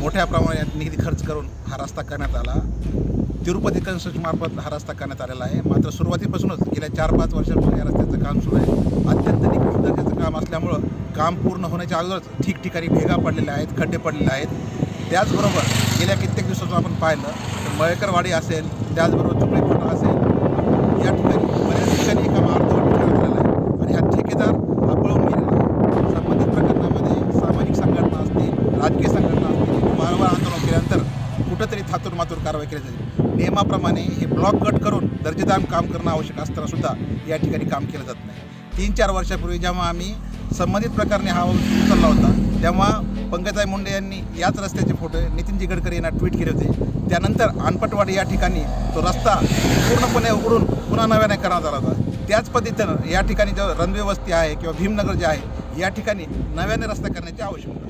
मोठ्या प्रमाणात निधी खर्च करून हा रस्ता करण्यात आला। तिरुपती कन्स्ट्रक्शन मार्फत हा रस्ता करण्यात आलेला आहे। मात्र सुरुवातीपासूनच गेल्या 4-5 वर्षांपासून या रस्त्याचं काम सुरू आहे। अत्यंत निकृष्ट दर्जाचं काम असल्यामुळं काम पूर्ण होण्याच्या अगोदरच ठिकठिकाणी भेगा पडलेल्या आहेत, खड्डे पडलेले आहेत। त्याचबरोबर गेल्या कित्येक दिवसातून आपण पाहिलं तर मळेकरवाडी असेल, त्याचबरोबर चुपडी फाटा असेल, या ठिकाणी बऱ्याच ठिकाणी काम अर्धवट ठेवण्यात आलेलं आहे आणि हा ठेकेदार हा पळून गेलेला आहे। संबंधित प्रकरणामध्ये सामाजिक संघटना असतील, राजकीय संघटना असतील, वारंवार आंदोलन केल्यानंतर कुठंतरी थातूरमातूर कारवाई केली जाते। नियमाप्रमाणे हे ब्लॉक गट करून दर्जेदार काम करणं आवश्यक असताना सुद्धा या ठिकाणी काम केलं जात नाही। 3-4 वर्षापूर्वी जेव्हा आम्ही संबंधित प्रकारे हा उचलला होता तेव्हा पंकजाताई मुंडे यांनी याच रस्त्याचे फोटो नितीनजी गडकरी यांना ट्विट केले होते। त्यानंतर अनपटवाडी या ठिकाणी तो रस्ता पूर्णपणे उघडून पुन्हा नव्याने करण्यात आला होता। त्याच पद्धतीनं या ठिकाणी जो रणवे वस्ती आहे किंवा भीमनगर जे आहे या ठिकाणी नव्याने रस्ता करण्याची आवश्यकता आहे।